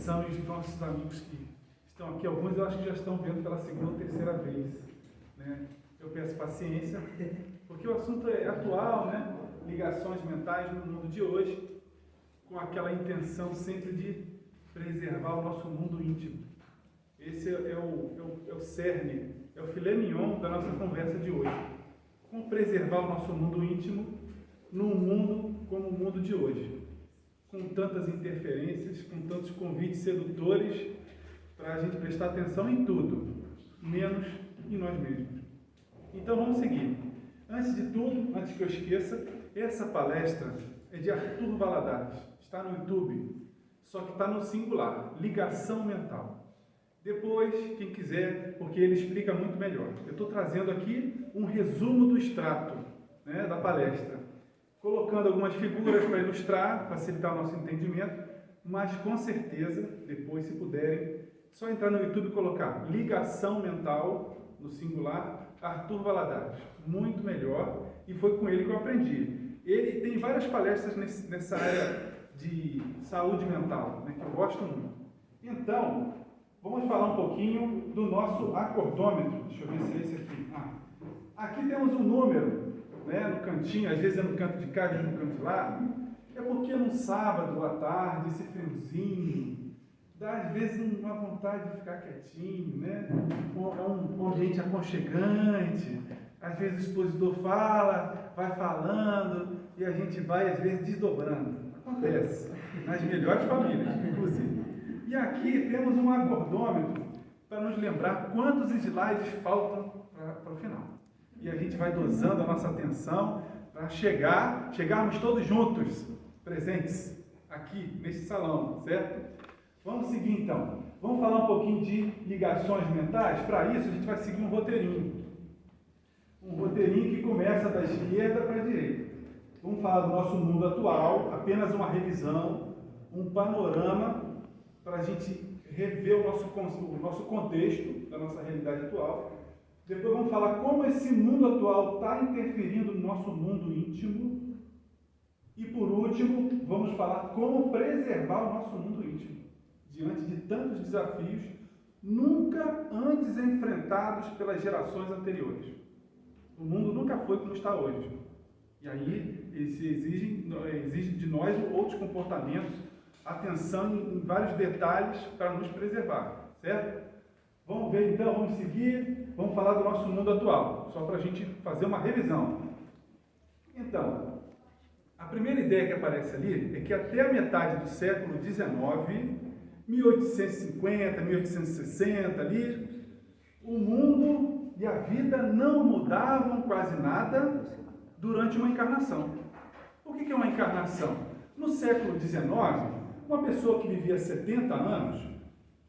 atenção e os nossos amigos que estão aqui, alguns eu acho que já estão vendo pela segunda ou terceira vez, né? Eu peço paciência, porque o assunto é atual, né? Ligações mentais no mundo de hoje, com aquela intenção sempre de preservar o nosso mundo íntimo. Esse é o cerne, é o filé mignon da nossa conversa de hoje. Como preservar o nosso mundo íntimo num mundo como o mundo de hoje, com tantas interferências, com tantos convites sedutores, para a gente prestar atenção em tudo, menos em nós mesmos. Então vamos seguir. Antes de tudo, antes que eu esqueça, essa palestra é de Arthur Valadares, está no YouTube, só que está no singular, ligação mental. Depois, quem quiser, porque ele explica muito melhor. Eu estou trazendo aqui um resumo do extrato, né, da palestra, colocando algumas figuras para ilustrar, facilitar o nosso entendimento, mas com certeza, depois, se puderem, só entrar no YouTube e colocar ligação mental, no singular, Arthur Valadares. Muito melhor, e foi com ele que eu aprendi. Ele tem várias palestras nessa área de saúde mental, né, que eu gosto muito. Então, vamos falar um pouquinho do nosso acordômetro. Deixa eu ver se é esse aqui. Aqui temos um número, né, no cantinho, às vezes é no canto de cá, às vezes no canto de lá. É porque num sábado à tarde, esse friozinho, dá às vezes uma vontade de ficar quietinho, né? É um ambiente aconchegante. Às vezes o expositor fala, vai falando, e a gente vai, às vezes, desdobrando. Acontece, nas melhores famílias, inclusive. E aqui temos um acordômetro para nos lembrar quantos slides faltam para o final. E a gente vai dosando a nossa atenção para chegarmos todos juntos, presentes, aqui, neste salão, certo? Vamos seguir então. Vamos falar um pouquinho de ligações mentais? Para isso, a gente vai seguir um roteirinho. Um roteirinho que começa da esquerda para a direita. Vamos falar do nosso mundo atual, apenas uma revisão, um panorama para a gente rever o nosso contexto da nossa realidade atual. Depois vamos falar como esse mundo atual está interferindo no nosso mundo íntimo. E por último, vamos falar como preservar o nosso mundo íntimo diante de tantos desafios nunca antes enfrentados pelas gerações anteriores. O mundo nunca foi como está hoje. E aí, exige de nós outros comportamentos, atenção em vários detalhes para nos preservar, certo? Vamos ver então, vamos seguir, vamos falar do nosso mundo atual, só para a gente fazer uma revisão. Então, a primeira ideia que aparece ali é que até a metade do século XIX, 1850, 1860 ali, o mundo e a vida não mudavam quase nada durante uma encarnação. O que é uma encarnação? No século XIX, uma pessoa que vivia 70 anos,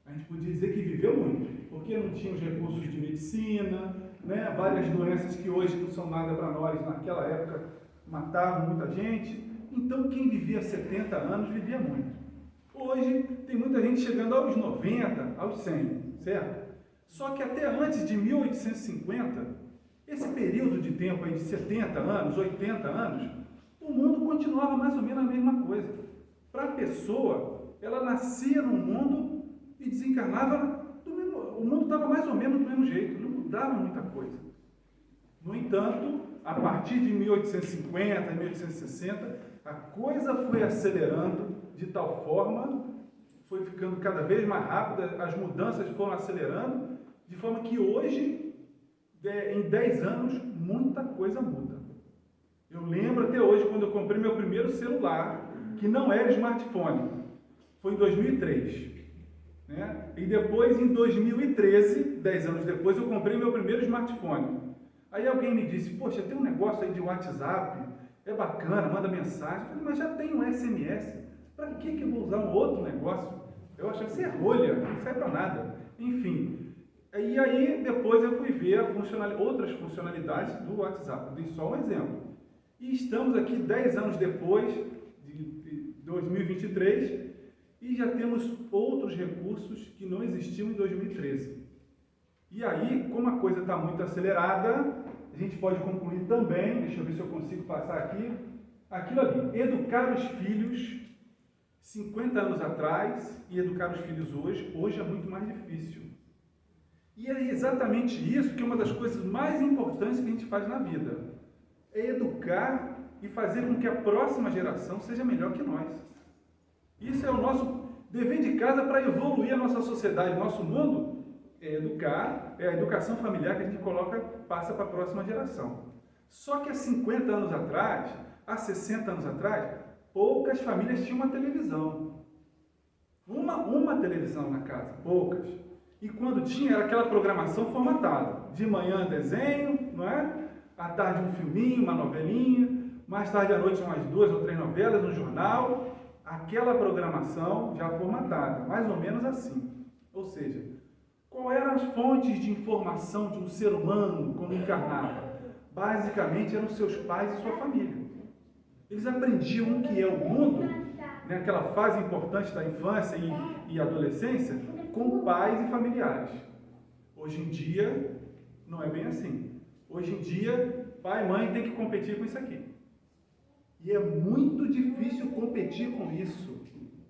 a gente podia dizer que viveu muito, porque não tinha os recursos de medicina, né? Várias doenças que hoje não são nada para nós, naquela época matavam muita gente. Então, quem vivia 70 anos vivia muito. Hoje, tem muita gente chegando aos 90, aos 100, certo? Só que até antes de 1850, esse período de tempo aí de 70 anos, 80 anos, o mundo continuava mais ou menos a mesma coisa. Para a pessoa, ela nascia no mundo e desencarnava do mesmo, o mundo estava mais ou menos do mesmo jeito, não mudava muita coisa. No entanto, a partir de 1850, 1860, a coisa foi acelerando de tal forma, foi ficando cada vez mais rápida, as mudanças foram acelerando, de forma que hoje, em 10 anos, muita coisa muda. Eu lembro até hoje, quando eu comprei meu primeiro celular, que não era smartphone, foi em 2003. Né? E depois, em 2013, 10 anos depois, eu comprei meu primeiro smartphone. Aí alguém me disse, poxa, tem um negócio aí de WhatsApp, é bacana, manda mensagem. Eu falei, mas já tem um SMS, para que eu vou usar um outro negócio? Eu achava que isso é rolha, não serve para nada. Enfim, e aí depois eu fui ver outras funcionalidades do WhatsApp, eu dei só um exemplo. E estamos aqui 10 anos depois, de 2023, e já temos outros recursos que não existiam em 2013. E aí, como a coisa está muito acelerada, a gente pode concluir também, deixa eu ver se eu consigo passar aqui, aquilo ali, educar os filhos 50 anos atrás e educar os filhos hoje é muito mais difícil. E é exatamente isso que é uma das coisas mais importantes que a gente faz na vida. É educar e fazer com que a próxima geração seja melhor que nós. Isso é o nosso dever de casa para evoluir a nossa sociedade, o nosso mundo. É educar, é a educação familiar que a gente passa para a próxima geração. Só que há 50 anos atrás, há 60 anos atrás, poucas famílias tinham uma televisão. Uma televisão na casa, poucas. E quando tinha, era aquela programação formatada. De manhã desenho, não é? À tarde um filminho, uma novelinha. Mais tarde à noite umas 2 ou 3 novelas, um jornal. Aquela programação já formatada, mais ou menos assim. Ou seja, qual eram as fontes de informação de um ser humano como encarnava? Basicamente eram seus pais e sua família. Eles aprendiam o que é o mundo, né, aquela fase importante da infância e adolescência, com pais e familiares. Hoje em dia, não é bem assim. Hoje em dia, pai e mãe têm que competir com isso aqui. E é muito difícil competir com isso.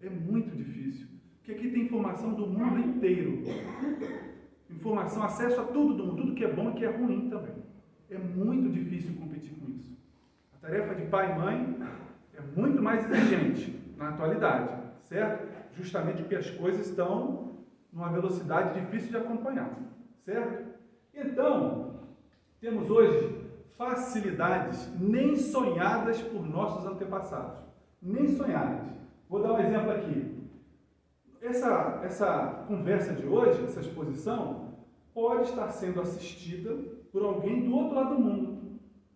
É muito difícil. Porque aqui tem informação do mundo inteiro. Informação, acesso a tudo do mundo, tudo que é bom e que é ruim também. É muito difícil competir com isso. A tarefa de pai e mãe é muito mais exigente na atualidade, certo? Justamente porque as coisas estão numa velocidade difícil de acompanhar, certo? Então, temos hoje facilidades nem sonhadas por nossos antepassados. Nem sonhadas. Vou dar um exemplo aqui. Essa conversa de hoje, essa exposição, pode estar sendo assistida por alguém do outro lado do mundo.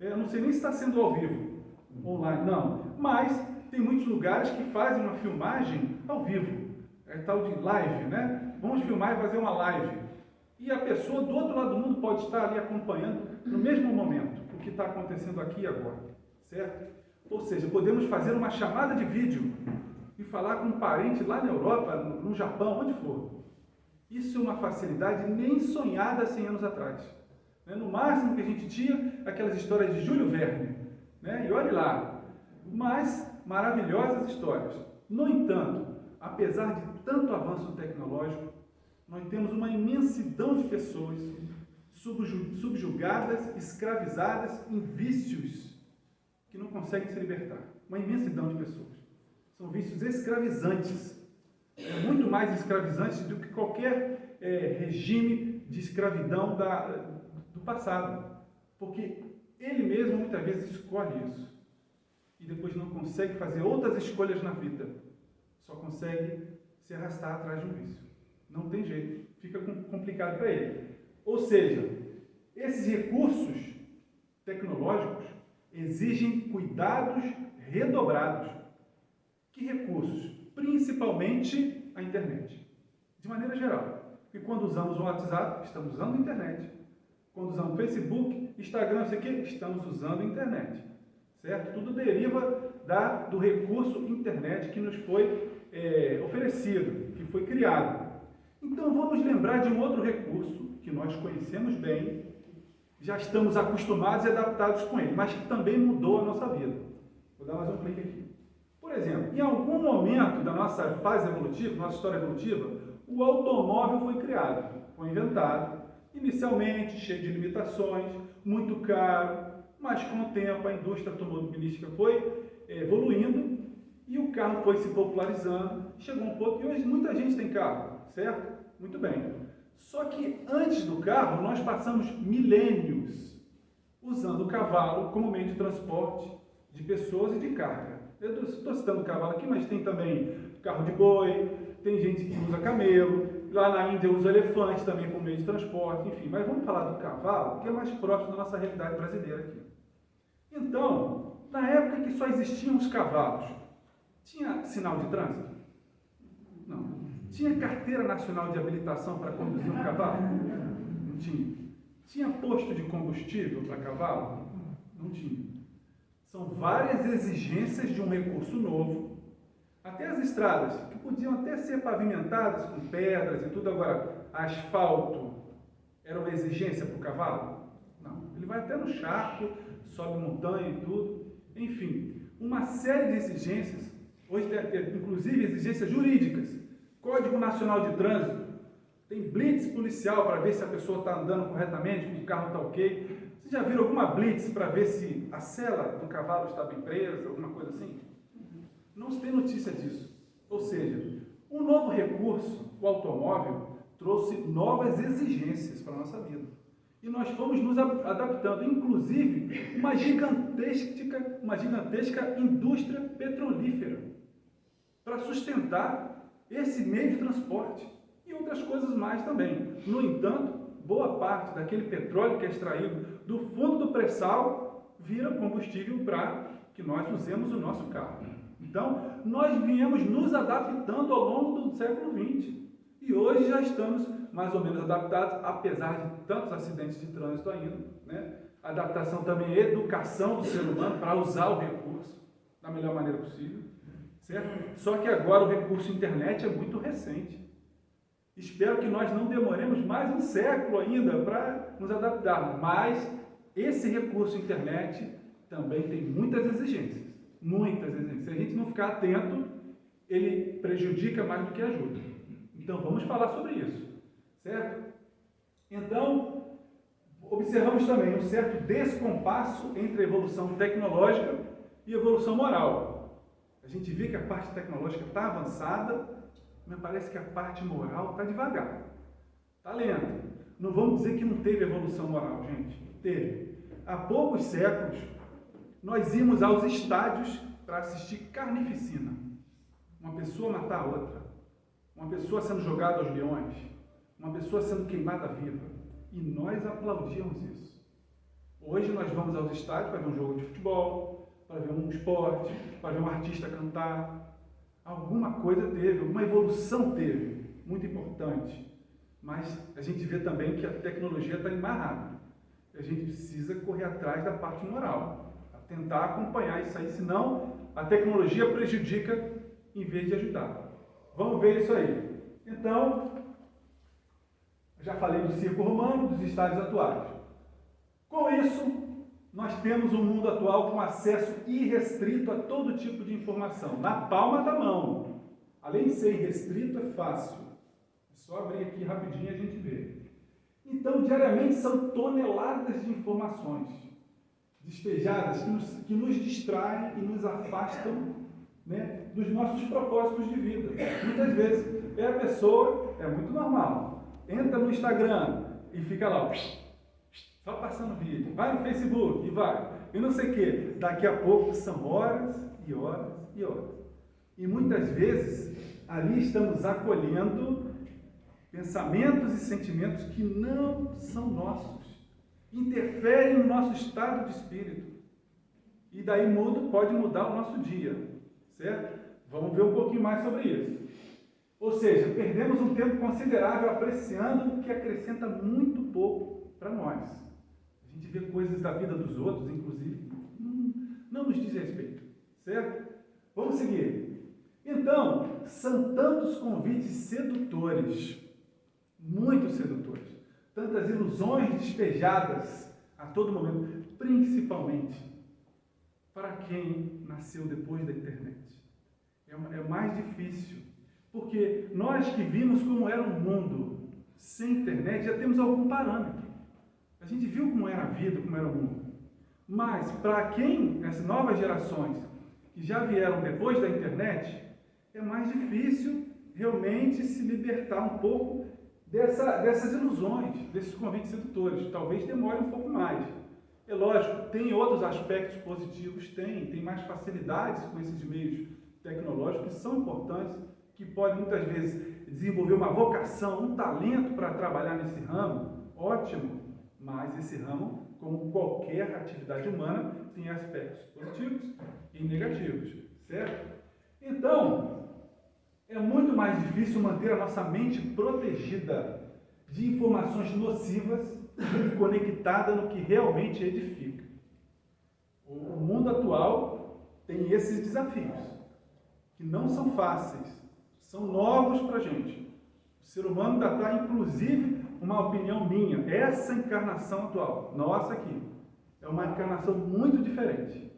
Eu não sei nem se está sendo ao vivo, online, não. Mas tem muitos lugares que fazem uma filmagem ao vivo. É tal de live, né? Vamos filmar e fazer uma live. E a pessoa do outro lado do mundo pode estar ali acompanhando no mesmo momento o que está acontecendo aqui e agora, certo? Ou seja, podemos fazer uma chamada de vídeo e falar com um parente lá na Europa, no Japão, onde for. Isso é uma facilidade nem sonhada 100 anos atrás. No máximo que a gente tinha, aquelas histórias de Júlio Verne, né? E olhe lá, mas maravilhosas histórias. No entanto, apesar de tanto avanço tecnológico, nós temos uma imensidão de pessoas subjugadas, escravizadas em vícios que não conseguem se libertar. Uma imensidão de pessoas. São vícios escravizantes. Muito mais escravizantes do que qualquer regime de escravidão do passado. Porque ele mesmo muitas vezes escolhe isso. E depois não consegue fazer outras escolhas na vida. Só consegue se arrastar atrás de um vício. Não tem jeito. Fica complicado para ele. Ou seja, esses recursos tecnológicos exigem cuidados redobrados. Que recursos? Principalmente a internet. De maneira geral. Porque quando usamos o WhatsApp, estamos usando a internet. Quando usamos Facebook, Instagram, não sei o quê, estamos usando a internet. Certo? Tudo deriva do recurso internet que nos foi oferecido, que foi criado. Então vamos lembrar de um outro recurso que nós conhecemos bem, já estamos acostumados e adaptados com ele, mas que também mudou a nossa vida. Vou dar mais um clique aqui. Por exemplo, em algum momento da nossa fase evolutiva, nossa história evolutiva, o automóvel foi criado, foi inventado, inicialmente cheio de limitações, muito caro, mas com o tempo a indústria automobilística foi evoluindo e o carro foi se popularizando, chegou um ponto e hoje muita gente tem carro, certo? Muito bem. Só que antes do carro nós passamos milênios usando o cavalo como meio de transporte de pessoas e de carga. Eu estou citando o cavalo aqui, mas tem também carro de boi, tem gente que usa camelo, lá na Índia usa elefante também como meio de transporte, enfim. Mas vamos falar do cavalo, que é mais próximo da nossa realidade brasileira aqui. Então, na época que só existiam os cavalos, tinha sinal de trânsito? Não. Tinha carteira nacional de habilitação para conduzir um cavalo? Não tinha. Tinha posto de combustível para cavalo? Não tinha. São várias exigências de um recurso novo. Até as estradas, que podiam até ser pavimentadas com pedras e tudo, agora, asfalto era uma exigência para o cavalo? Não. Ele vai até no charco, sobe montanha e tudo. Enfim, uma série de exigências Hoje deve ter, inclusive, exigências jurídicas. Código Nacional de Trânsito. Tem blitz policial para ver se a pessoa está andando corretamente, se o carro está ok. Vocês já viram alguma blitz para ver se a sela do cavalo está bem presa, alguma coisa assim? Não se tem notícia disso. Ou seja, um novo recurso, o automóvel, trouxe novas exigências para a nossa vida. E nós fomos nos adaptando, inclusive uma gigantesca indústria petrolífera para sustentar esse meio de transporte e outras coisas mais também. No entanto, boa parte daquele petróleo que é extraído do fundo do pré-sal vira combustível para que nós usemos o nosso carro. Então, nós viemos nos adaptando ao longo do século XX e hoje já estamos mais ou menos adaptados, apesar de tantos acidentes de trânsito ainda, né? Adaptação também é educação do ser humano para usar o recurso da melhor maneira possível, certo? Só que agora o recurso internet é muito recente. Espero que nós não demoremos mais um século ainda para nos adaptar, mas esse recurso internet também tem muitas exigências, muitas exigências. Se a gente não ficar atento, ele prejudica mais do que ajuda. Então vamos falar sobre isso, certo? Então, observamos também um certo descompasso entre a evolução tecnológica e a evolução moral. A gente vê que a parte tecnológica está avançada, mas parece que a parte moral está devagar, está lenta. Não vamos dizer que não teve evolução moral, gente. Teve. Há poucos séculos, nós íamos aos estádios para assistir carnificina. Uma pessoa matar a outra. Uma pessoa sendo jogada aos leões. Uma pessoa sendo queimada viva. E nós aplaudíamos isso. Hoje nós vamos aos estádios para ver um jogo de futebol, para ver um esporte, para ver um artista cantar. Alguma coisa teve, alguma evolução teve, muito importante. Mas a gente vê também que a tecnologia está amarrada. A gente precisa correr atrás da parte moral, tentar acompanhar isso aí, senão a tecnologia prejudica em vez de ajudar. Vamos ver isso aí. Então, já falei do circo romano, dos estádios atuais. Com isso, nós temos um mundo atual com acesso irrestrito a todo tipo de informação, na palma da mão. Além de ser irrestrito, é fácil. É só abrir aqui rapidinho e a gente vê. Então, diariamente são toneladas de informações despejadas que nos distraem e nos afastam, né, dos nossos propósitos de vida. Muitas vezes, a pessoa, é muito normal, entra no Instagram e fica lá, só passando vídeo, vai no Facebook e vai, e não sei o que. Daqui a pouco são horas e horas e horas. E muitas vezes, ali estamos acolhendo pensamentos e sentimentos que não são nossos, interferem no nosso estado de espírito. E daí pode mudar o nosso dia, certo? Vamos ver um pouquinho mais sobre isso. Ou seja, perdemos um tempo considerável apreciando o que acrescenta muito pouco para nós. A gente vê coisas da vida dos outros, inclusive, não nos diz respeito, certo? Vamos seguir. Então, são tantos convites sedutores, muito sedutores, tantas ilusões despejadas a todo momento, principalmente para quem nasceu depois da internet. É mais difícil, porque nós que vimos como era o mundo sem internet, já temos algum parâmetro. A gente viu como era a vida, como era o mundo. Mas, para quem, essas novas gerações, que já vieram depois da internet, é mais difícil realmente se libertar um pouco dessas ilusões, desses convites sedutores. Talvez demore um pouco mais. É lógico, tem outros aspectos positivos, tem mais facilidades com esses meios tecnológicos que são importantes, que podem muitas vezes desenvolver uma vocação, um talento para trabalhar nesse ramo, ótimo, mas esse ramo, como qualquer atividade humana, tem aspectos positivos e negativos, certo? Então, é muito mais difícil manter a nossa mente protegida de informações nocivas e conectada no que realmente edifica. O mundo atual tem esses desafios, que não são fáceis, são novos para a gente. O ser humano ainda está, inclusive, uma opinião minha, essa encarnação atual, nossa aqui, é uma encarnação muito diferente.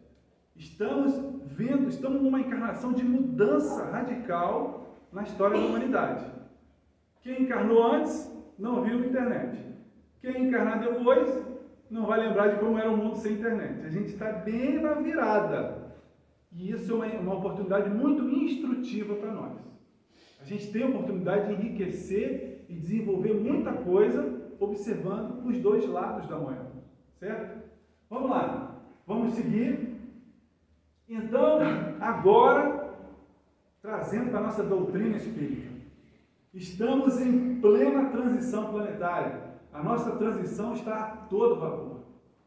Estamos numa encarnação de mudança radical na história da humanidade. Quem encarnou antes não viu a internet. Quem encarnar depois não vai lembrar de como era o mundo sem internet. A gente está bem na virada. E isso é uma oportunidade muito instrutiva para nós. A gente tem a oportunidade de enriquecer e desenvolver muita coisa observando os dois lados da moeda. Certo? Vamos lá. Vamos seguir. Então, agora, trazendo para a nossa doutrina espírita. Estamos em plena transição planetária. A nossa transição está a todo vapor.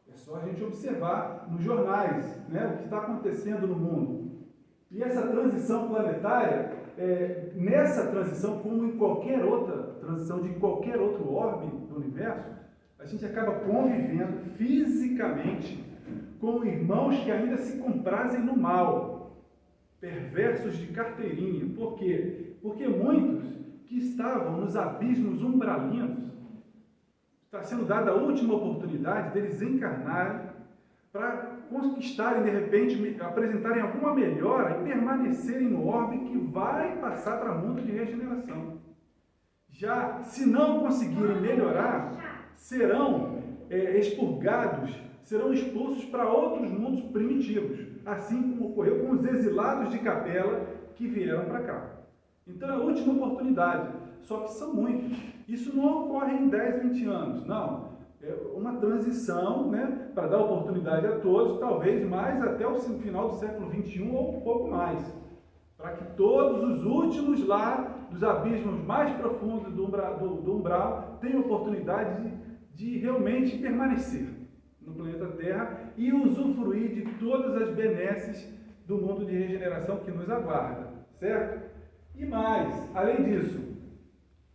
É só a gente observar nos jornais, né, o que está acontecendo no mundo. E essa transição planetária, nessa transição, como em qualquer outra transição de qualquer outro orbe do universo, a gente acaba convivendo fisicamente com irmãos que ainda se comprazem no mal, perversos de carteirinha. Por quê? Porque muitos que estavam nos abismos umbralinos, está sendo dada a última oportunidade deles encarnarem para conquistarem, de repente, apresentarem alguma melhora e permanecerem no orbe que vai passar para o mundo de regeneração. Já, se não conseguirem melhorar, serão expurgados, serão expulsos para outros mundos primitivos, assim como ocorreu com os exilados de Capela que vieram para cá. Então é a última oportunidade, só que são muitos. Isso não ocorre em 10, 20 anos, não. É uma transição, né, para dar oportunidade a todos, talvez mais até o final do século XXI ou um pouco mais, para que todos os últimos lá, dos abismos mais profundos do umbral, tenham oportunidade de realmente permanecer no planeta Terra e usufruir de todas as benesses do mundo de regeneração que nos aguarda, certo? E mais, além disso,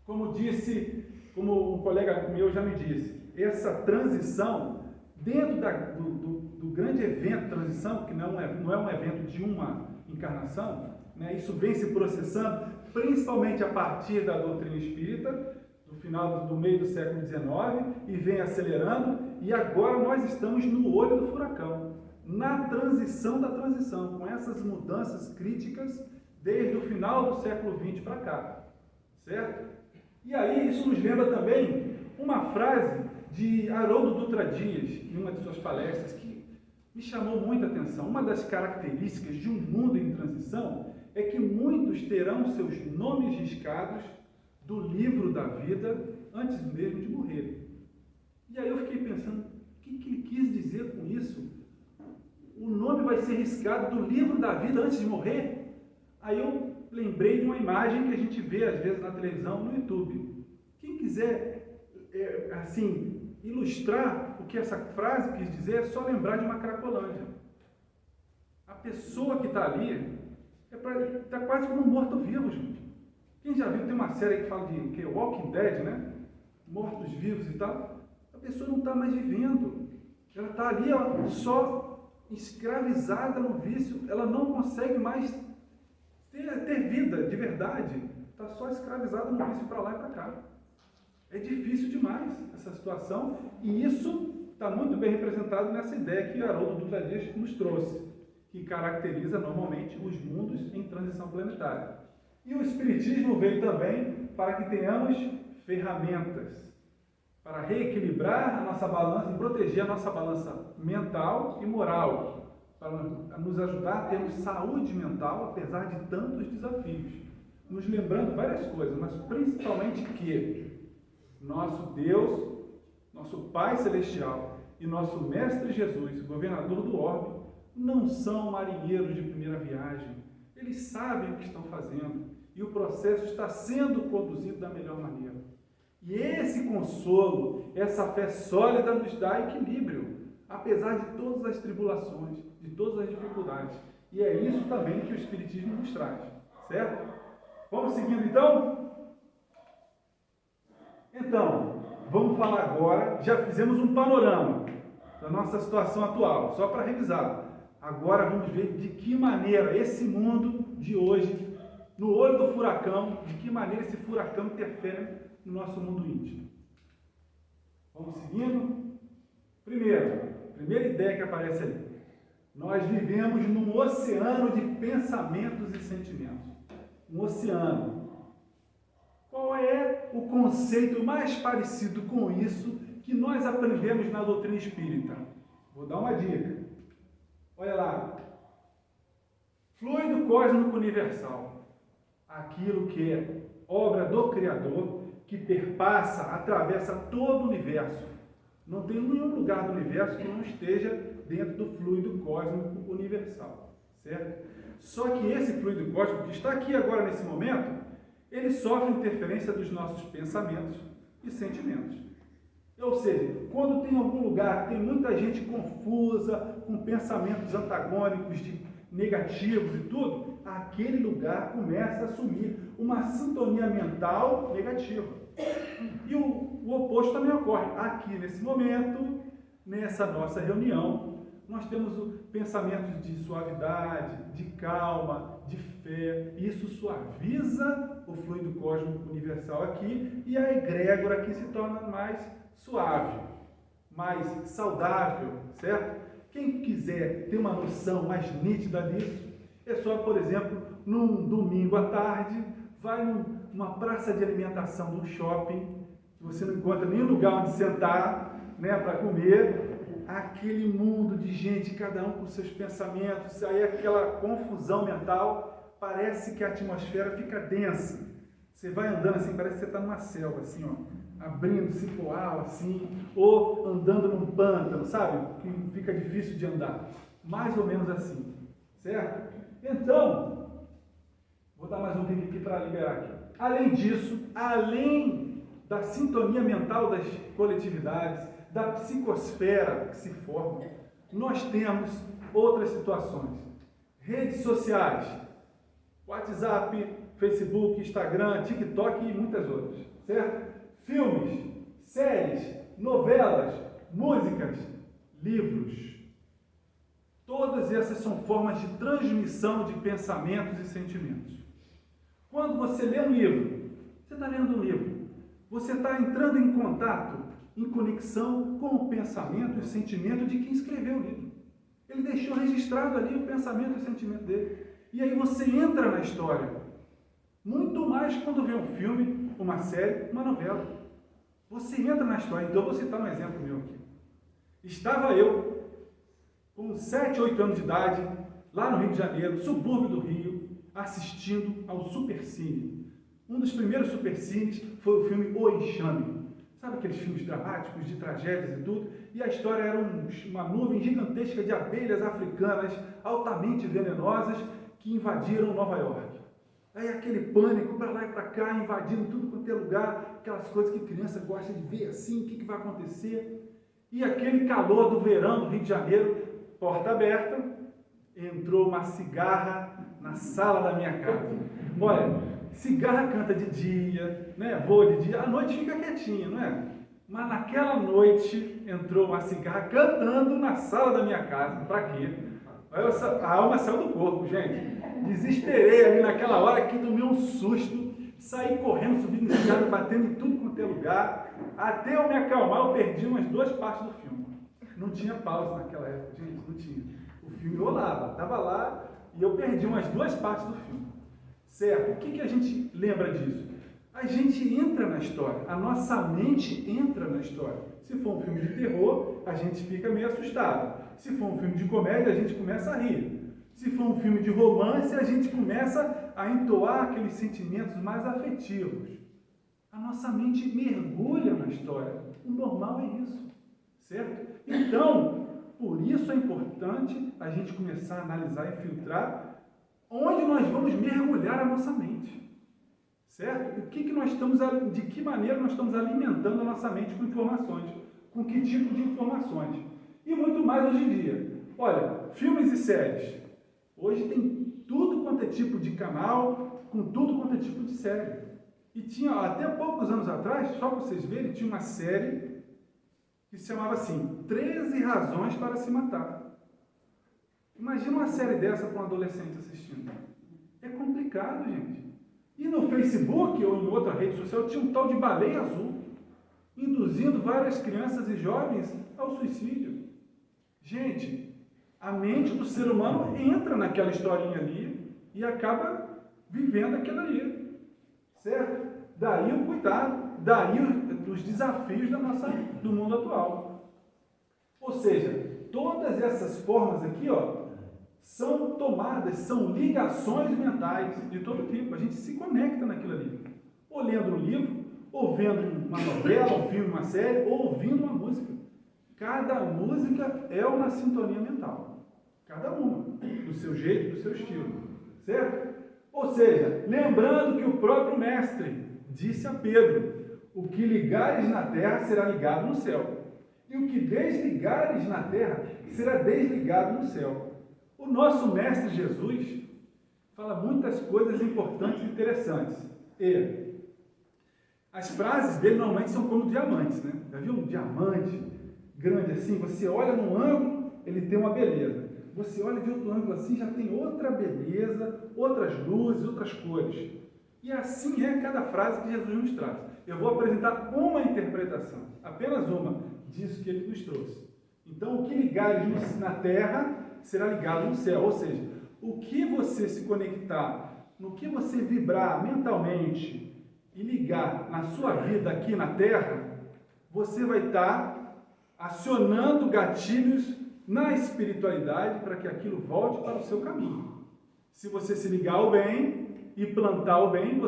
como um colega meu já me disse, essa transição, dentro do grande evento transição, que não é um evento de uma encarnação, né, isso vem se processando, principalmente a partir da doutrina espírita, do meio do século XIX, e vem acelerando, e agora nós estamos no olho do furacão, na transição da transição, com essas mudanças críticas desde o final do século XX para cá, certo? E aí isso nos lembra também uma frase de Haroldo Dutra Dias, em uma de suas palestras, que me chamou muita atenção. Uma das características de um mundo em transição é que muitos terão seus nomes riscados do livro da vida antes mesmo de morrer. E aí eu fiquei pensando, o que ele quis dizer com isso? O nome vai ser riscado do livro da vida antes de morrer? Aí eu lembrei de uma imagem que a gente vê às vezes na televisão, no YouTube. Quem quiser, ilustrar o que essa frase quis dizer, é só lembrar de uma Cracolândia. A pessoa que está ali está quase como um morto-vivo, gente. Quem já viu, tem uma série que fala de Walking Dead, né? Mortos-vivos e tal. A pessoa não está mais vivendo. Ela está ali só escravizada no vício. Ela não consegue mais ter vida de verdade. Está só escravizada no vício para lá e para cá. É difícil demais essa situação, e isso está muito bem representado nessa ideia que Haroldo Dutra Dias nos trouxe, que caracteriza normalmente os mundos em transição planetária. E o Espiritismo veio também para que tenhamos ferramentas para reequilibrar a nossa balança e proteger a nossa balança mental e moral, para nos ajudar a termos saúde mental, apesar de tantos desafios. Nos lembrando várias coisas, mas principalmente que nosso Deus, nosso Pai Celestial e nosso Mestre Jesus, governador do orbe, não são marinheiros de primeira viagem. Eles sabem o que estão fazendo e o processo está sendo conduzido da melhor maneira. E esse consolo, essa fé sólida nos dá equilíbrio, apesar de todas as tribulações, de todas as dificuldades. E é isso também que o Espiritismo nos traz, certo? Vamos seguindo então? Então, vamos falar agora, já fizemos um panorama da nossa situação atual, só para revisar. Agora vamos ver de que maneira esse mundo de hoje, no olho do furacão, de que maneira esse furacão interfere no nosso mundo íntimo. Vamos seguindo? Primeira ideia que aparece ali. Nós vivemos num oceano de pensamentos e sentimentos. Um oceano. Qual é o conceito mais parecido com isso que nós aprendemos na doutrina espírita? Vou dar uma dica. Olha lá. Fluido cósmico universal. Aquilo que é obra do Criador, que perpassa, atravessa todo o universo. Não tem nenhum lugar do universo que não esteja dentro do fluido cósmico universal, certo? Só que esse fluido cósmico que está aqui agora nesse momento, ele sofre interferência dos nossos pensamentos e sentimentos. Ou seja, quando tem algum lugar, tem muita gente confusa, com pensamentos antagônicos, negativos e tudo, aquele lugar começa a assumir uma sintonia mental negativa. E o oposto também ocorre. Aqui, nesse momento, nessa nossa reunião, nós temos pensamentos de suavidade, de calma, de fé. Isso suaviza o fluido cósmico universal aqui e a egrégora aqui se torna mais suave, mais saudável, certo? Quem quiser ter uma noção mais nítida disso, é só, por exemplo, num domingo à tarde, vai numa praça de alimentação do shopping, que você não encontra nenhum lugar onde sentar, né, para comer, aquele mundo de gente, cada um com seus pensamentos, aí aquela confusão mental, parece que a atmosfera fica densa. Você vai andando assim, parece que você está numa selva, assim, ó, abrindo cipoal, assim, ou andando num pântano, sabe? Que fica difícil de andar. Mais ou menos assim, certo? Então, vou dar mais um tempo aqui para liberar aqui. Além disso, além da sintonia mental das coletividades, da psicosfera que se forma, nós temos outras situações. Redes sociais, WhatsApp, Facebook, Instagram, TikTok e muitas outras, certo? Filmes, séries, novelas, músicas, livros. Todas essas são formas de transmissão de pensamentos e sentimentos. Quando você lê um livro, você está lendo um livro, você está entrando em contato, em conexão com o pensamento e o sentimento de quem escreveu o livro. Ele deixou registrado ali o pensamento e o sentimento dele. E aí você entra na história. Muito mais quando vê um filme, uma série, uma novela. Você entra na história. Então, vou citar um exemplo meu aqui. Estava eu, com 7, 8 anos de idade, lá no Rio de Janeiro, subúrbio do Rio, assistindo ao Supercine. Um dos primeiros Supercines foi o filme O Enxame. Sabe aqueles filmes dramáticos, de tragédias e tudo? E a história era uma nuvem gigantesca de abelhas africanas altamente venenosas que invadiram Nova York. Aí aquele pânico para lá e para cá, invadindo tudo quanto é lugar, aquelas coisas que criança gosta de ver assim, o que vai acontecer. E aquele calor do verão do Rio de Janeiro, porta aberta, entrou uma cigarra na sala da minha casa. Olha, cigarra canta de dia, né? Voa de dia, à noite fica quietinha, não é? Mas naquela noite entrou uma cigarra cantando na sala da minha casa. Para quê? A alma saiu do corpo, gente. Desesperei ali naquela hora que tomei um susto, saí correndo, subindo no escada, batendo em tudo quanto é lugar. Até eu me acalmar, eu perdi umas 2 partes do filme. Não tinha pausa naquela época, gente, não tinha. O filme rolava, estava lá e eu perdi umas 2 partes do filme. Certo? O que a gente lembra disso? A gente entra na história, a nossa mente entra na história. Se for um filme de terror, a gente fica meio assustado. Se for um filme de comédia, a gente começa a rir. Se for um filme de romance, a gente começa a entoar aqueles sentimentos mais afetivos. A nossa mente mergulha na história. O normal é isso, certo? Então, por isso é importante a gente começar a analisar e filtrar onde nós vamos mergulhar a nossa mente, certo? De que maneira nós estamos alimentando a nossa mente com informações, com que tipo de informações. E muito mais hoje em dia. Olha, filmes e séries. Hoje tem tudo quanto é tipo de canal, com tudo quanto é tipo de série. E tinha, até poucos anos atrás, só para vocês verem, tinha uma série que se chamava assim, 13 Razões para se Matar. Imagina uma série dessa para um adolescente assistindo. É complicado, gente. E no Facebook ou em outra rede social tinha um tal de baleia azul, induzindo várias crianças e jovens ao suicídio. Gente, A mente do ser humano entra naquela historinha ali e acaba vivendo aquilo ali, certo? Daí o cuidado, daí os desafios do mundo atual. Ou seja, todas essas formas aqui, ó, são tomadas, são ligações mentais de todo tipo. A gente se conecta naquilo ali. Ou lendo um livro, ou vendo uma novela, um filme, uma série, ou ouvindo uma música. Cada música é uma sintonia mental. Cada uma. Do seu jeito, do seu estilo. Certo? Ou seja, lembrando que o próprio mestre disse a Pedro: o que ligares na terra será ligado no céu. E o que desligares na terra será desligado no céu. O nosso mestre Jesus fala muitas coisas importantes e interessantes. E as frases dele normalmente são como diamantes, né? Já viu um diamante grande assim? Você olha num ângulo, ele tem uma beleza. Você olha de outro ângulo assim, já tem outra beleza, outras luzes, outras cores. E assim é cada frase que Jesus nos traz. Eu vou apresentar uma interpretação, apenas uma, disso que ele nos trouxe. Então, o que ligares na terra será ligado no céu. Ou seja, o que você se conectar, no que você vibrar mentalmente e ligar na sua vida aqui na terra, você vai estar acionando gatilhos na espiritualidade para que aquilo volte para o seu caminho. Se você se ligar ao bem e plantar o bem,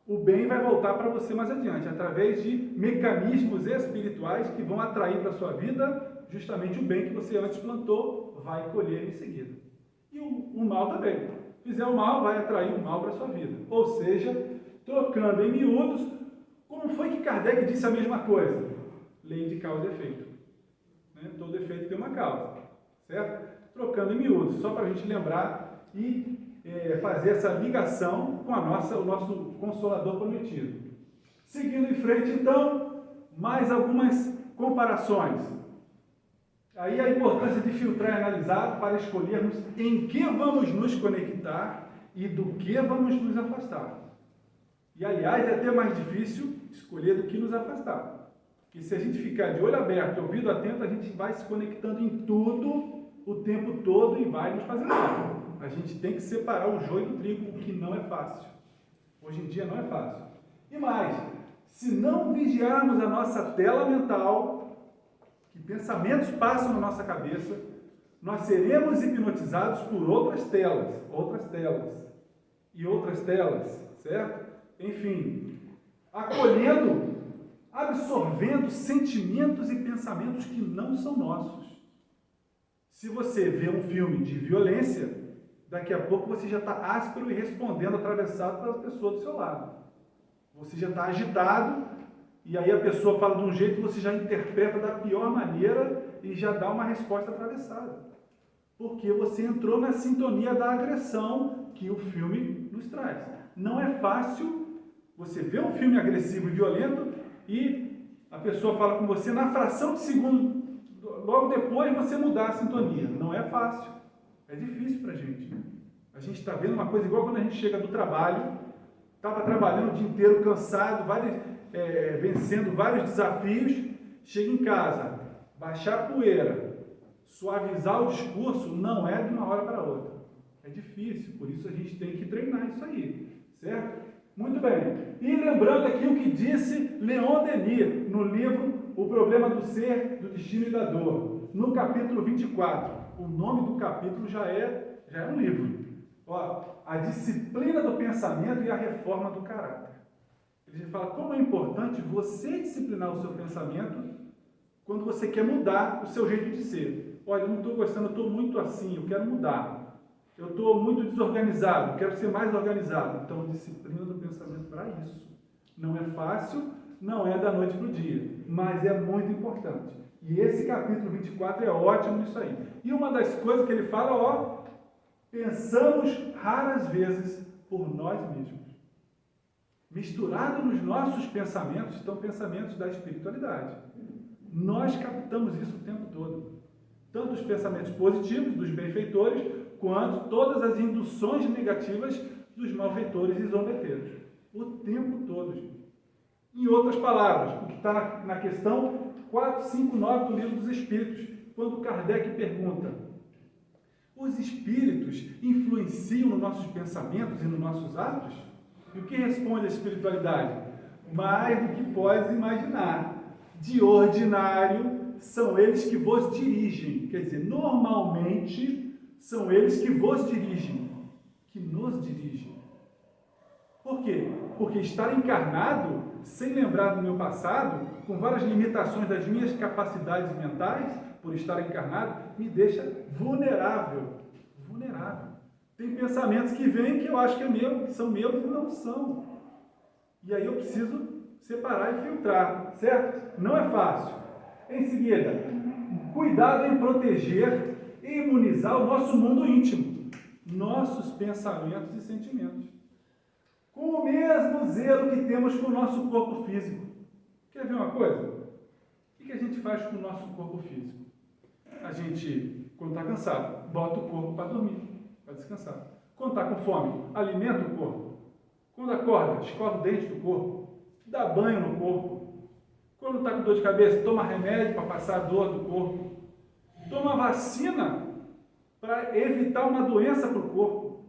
o bem vai voltar para você mais adiante, através de mecanismos espirituais que vão atrair para a sua vida justamente o bem que você antes plantou, vai colher em seguida. E o mal também. Fizer o mal, vai atrair o mal para a sua vida. Ou seja, trocando em miúdos, como foi que Kardec disse a mesma coisa? Lei de causa e efeito. Né? Todo efeito tem uma causa. Certo? Trocando em miúdos, só para a gente lembrar e fazer essa ligação com o nosso Consolador prometido. Seguindo em frente, então, mais algumas comparações. Aí a importância de filtrar e analisar para escolhermos em que vamos nos conectar e do que vamos nos afastar. E, aliás, é até mais difícil escolher do que nos afastar. Porque se a gente ficar de olho aberto, ouvido atento, a gente vai se conectando em tudo o tempo todo e vai nos fazendo mal. A gente tem que separar o joio do trigo, o que não é fácil. Hoje em dia não é fácil. E mais, se não vigiarmos a nossa tela mental, que pensamentos passam na nossa cabeça, nós seremos hipnotizados por outras telas, e outras telas, certo? Enfim, acolhendo, absorvendo sentimentos e pensamentos que não são nossos. Se você vê um filme de violência, daqui a pouco você já está áspero e respondendo, atravessado pela pessoa do seu lado. Você já está agitado, e aí a pessoa fala de um jeito, você já interpreta da pior maneira e já dá uma resposta atravessada. Porque você entrou na sintonia da agressão que o filme nos traz. Não é fácil você ver um filme agressivo e violento e a pessoa fala com você na fração de segundo, logo depois você mudar a sintonia. Não é fácil. É difícil para a gente. A gente está vendo uma coisa igual quando a gente chega do trabalho, estava trabalhando o dia inteiro, cansado, vencendo vários desafios, chega em casa, baixar a poeira, suavizar o discurso, não é de uma hora para outra. É difícil, por isso a gente tem que treinar isso aí, certo? Muito bem. E lembrando aqui o que disse Leon Denis, no livro O Problema do Ser, do Destino e da Dor, no capítulo 24. O nome do capítulo já é um livro. Ó, a disciplina do pensamento e a reforma do caráter. Ele fala como é importante você disciplinar o seu pensamento quando você quer mudar o seu jeito de ser. Olha, eu não estou gostando, eu estou muito assim, eu quero mudar. Eu estou muito desorganizado, eu quero ser mais organizado. Então, disciplina do pensamento para isso. Não é fácil, não é da noite para o dia, mas é muito importante. E esse capítulo 24 é ótimo nisso aí. E uma das coisas que ele fala, pensamos raras vezes por nós mesmos. Misturado nos nossos pensamentos estão pensamentos da espiritualidade. Nós captamos isso o tempo todo. Tanto os pensamentos positivos dos benfeitores, quanto todas as induções negativas dos malfeitores e zombeteiros. O tempo todo, gente. Em outras palavras, o que está na questão 459 do Livro dos Espíritos, quando Kardec pergunta: Os espíritos influenciam nos nossos pensamentos e nos nossos atos? E o que responde a espiritualidade? Mais do que podes imaginar. De ordinário, são eles que vos dirigem. Quer dizer, normalmente, são eles que vos dirigem, que nos dirigem. Por quê? Porque estar encarnado, sem lembrar do meu passado, com várias limitações das minhas capacidades mentais, por estar encarnado, me deixa vulnerável. Vulnerável. Tem pensamentos que vêm que eu acho que é meu, que são meus e não são. E aí eu preciso separar e filtrar, certo? Não é fácil. Em seguida, cuidado em proteger e imunizar o nosso mundo íntimo, nossos pensamentos e sentimentos. Com o mesmo zelo que temos com o nosso corpo físico. Quer ver uma coisa? O que a gente faz com o nosso corpo físico? A gente, quando está cansado, bota o corpo para dormir, para descansar. Quando está com fome, alimenta o corpo. Quando acorda, escova o dente do corpo, dá banho no corpo. Quando está com dor de cabeça, toma remédio para passar a dor do corpo. Toma vacina para evitar uma doença para o corpo.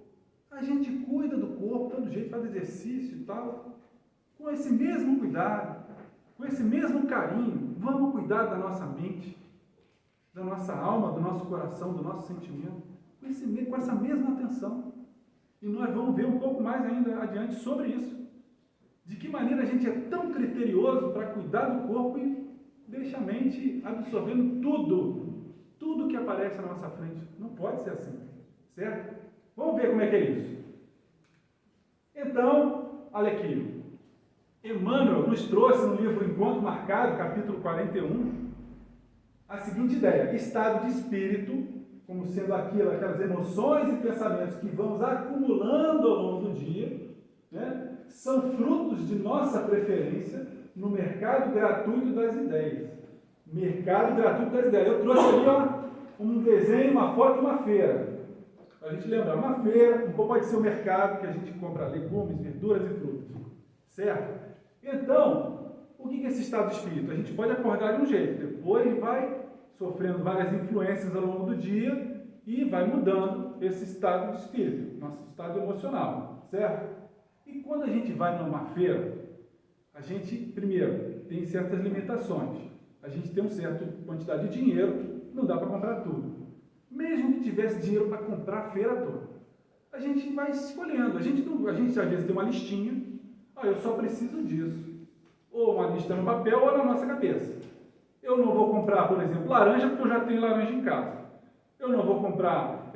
A gente cuida do corpo, todo jeito, faz exercício e tal. Com esse mesmo cuidado, com esse mesmo carinho, vamos cuidar da nossa mente, da nossa alma, do nosso coração, do nosso sentimento, com essa mesma atenção. E nós vamos ver um pouco mais ainda adiante sobre isso. De que maneira a gente é tão criterioso para cuidar do corpo e deixa a mente absorvendo tudo que aparece na nossa frente. Não pode ser assim, certo? Vamos ver como é que é isso. Então, olha aqui. Emmanuel nos trouxe no livro Encontro Marcado, capítulo 41, a seguinte ideia: estado de espírito, como sendo aquelas emoções e pensamentos que vamos acumulando ao longo do dia, né, são frutos de nossa preferência no mercado gratuito das ideias. Mercado gratuito das ideias. Eu trouxe ali um desenho, uma foto de uma feira. A gente lembra, uma feira, pode ser um mercado que a gente compra legumes, verduras e frutas. Certo? Então, o que é esse estado de espírito? A gente pode acordar de um jeito, depois vai sofrendo várias influências ao longo do dia e vai mudando esse estado de espírito, nosso estado emocional, certo? E quando a gente vai numa feira, a gente, primeiro, tem certas limitações. A gente tem uma certa quantidade de dinheiro, não dá para comprar tudo. Mesmo que tivesse dinheiro para comprar a feira toda, a gente vai escolhendo. A gente às vezes tem uma listinha, eu só preciso disso. Ou uma lista no papel ou na nossa cabeça. Eu não vou comprar, por exemplo, laranja porque eu já tenho laranja em casa. Eu não vou comprar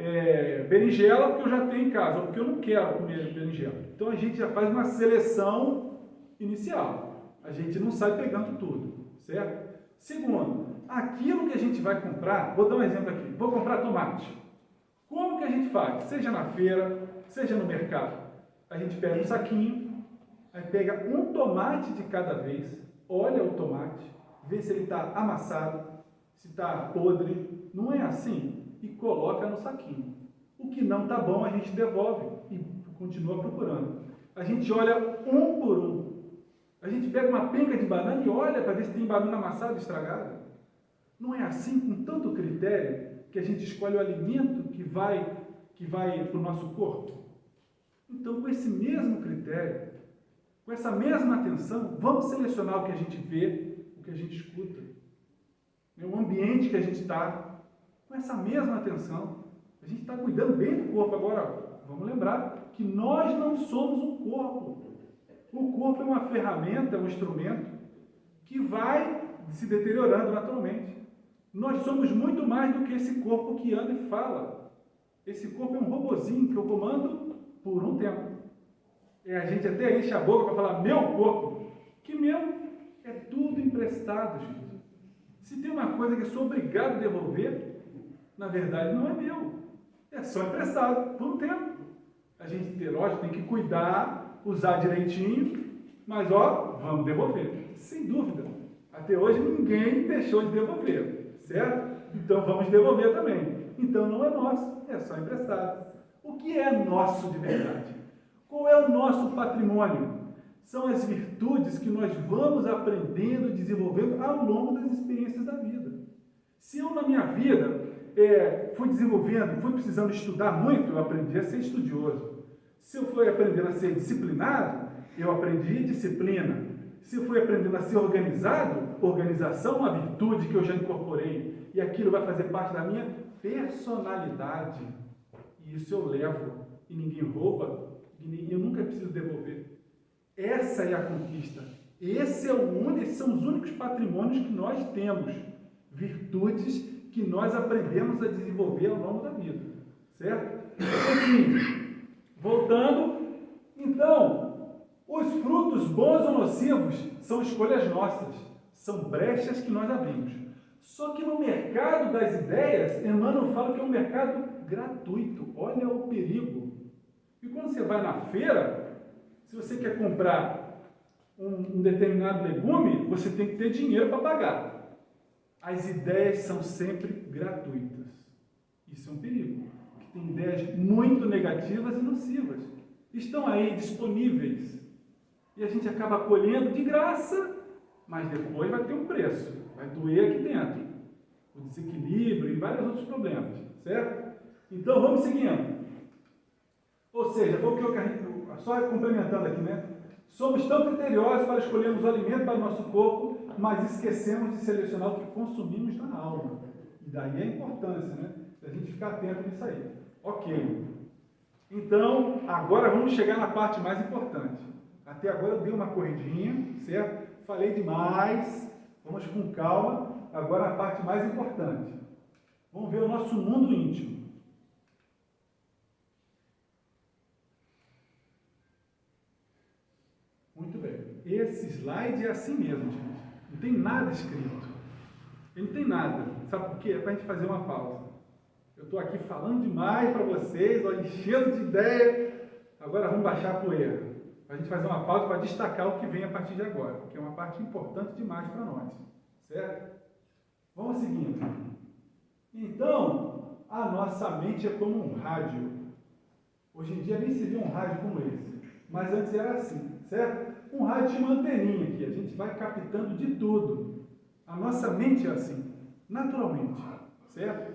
berinjela porque eu já tenho em casa, ou porque eu não quero comer berinjela. Então a gente já faz uma seleção inicial. A gente não sai pegando tudo, certo? Segundo, aquilo que a gente vai comprar, vou dar um exemplo aqui, vou comprar tomate. Como que a gente faz? Seja na feira, seja no mercado. A gente pega um saquinho, aí pega um tomate de cada vez, olha o tomate, vê se ele está amassado, se está podre, não é assim? E coloca no saquinho. O que não está bom a gente devolve e continua procurando. A gente olha um por um. A gente pega uma penca de banana e olha para ver se tem banana amassada, estragada. Não é assim, com tanto critério, que a gente escolhe o alimento que vai para o nosso corpo? Então, com esse mesmo critério, com essa mesma atenção, vamos selecionar o que a gente vê, o que a gente escuta, o ambiente que a gente está. Com essa mesma atenção, a gente está cuidando bem do corpo. Agora, vamos lembrar que nós não somos um corpo. O corpo é uma ferramenta, é um instrumento que vai se deteriorando naturalmente. Nós somos muito mais do que esse corpo que anda e fala. Esse corpo é um robozinho que eu comando por um tempo. A gente até enche a boca para falar meu corpo. Que meu? É tudo emprestado, gente. Se tem uma coisa que eu sou obrigado a devolver, na verdade não é meu. É só emprestado por um tempo. A gente, lógico, tem que cuidar, usar direitinho, mas vamos devolver. Sem dúvida. Até hoje ninguém deixou de devolver, certo? Então vamos devolver também. Então não é nosso, é só emprestado. O que é nosso de verdade? Qual é o nosso patrimônio? São as virtudes que nós vamos aprendendo e desenvolvendo ao longo das experiências da vida. Se eu, na minha vida, fui desenvolvendo, fui precisando estudar muito, eu aprendi a ser estudioso. Se eu fui aprendendo a ser disciplinado, eu aprendi disciplina. Se eu fui aprendendo a ser organizado, organização é uma virtude que eu já incorporei. E aquilo vai fazer parte da minha personalidade. E isso eu levo. E ninguém rouba, e eu nunca preciso devolver. Essa é a conquista. Esses são os únicos patrimônios que nós temos. Virtudes que nós aprendemos a desenvolver ao longo da vida. Certo? Enfim, voltando, então, os frutos bons ou nocivos são escolhas nossas, são brechas que nós abrimos. Só que no mercado das ideias, Emmanuel fala que é um mercado gratuito. Olha o perigo. E quando você vai na feira, se você quer comprar um determinado legume, você tem que ter dinheiro para pagar. As ideias são sempre gratuitas. Isso é um perigo. Porque tem ideias muito negativas e nocivas. Estão aí disponíveis. E a gente acaba colhendo de graça, mas depois vai ter um preço, vai doer aqui dentro, o desequilíbrio e vários outros problemas, certo? Então vamos seguindo. Ou seja, só complementando aqui, né? Somos tão criteriosos para escolhermos o alimento para o nosso corpo, mas esquecemos de selecionar o que consumimos na alma. E daí a importância, né? Da gente ficar atento nisso aí. Ok. Então, agora vamos chegar na parte mais importante. Até agora eu dei uma corridinha, certo? Falei demais, vamos com calma. Agora a parte mais importante. Vamos ver o nosso mundo íntimo. Muito bem. Esse slide é assim mesmo, gente. Não tem nada escrito. Ele não tem nada. Sabe por quê? É para a gente fazer uma pausa. Eu estou aqui falando demais para vocês, enchendo de ideia. Agora vamos baixar a poeira. A gente fazer uma pausa para destacar o que vem a partir de agora, que é uma parte importante demais para nós, certo? Vamos seguindo. Então, a nossa mente é como um rádio. Hoje em dia nem se vê um rádio como esse, mas antes era assim, certo? Um rádio tinha uma anteninha aqui, a gente vai captando de tudo. A nossa mente é assim, naturalmente, certo?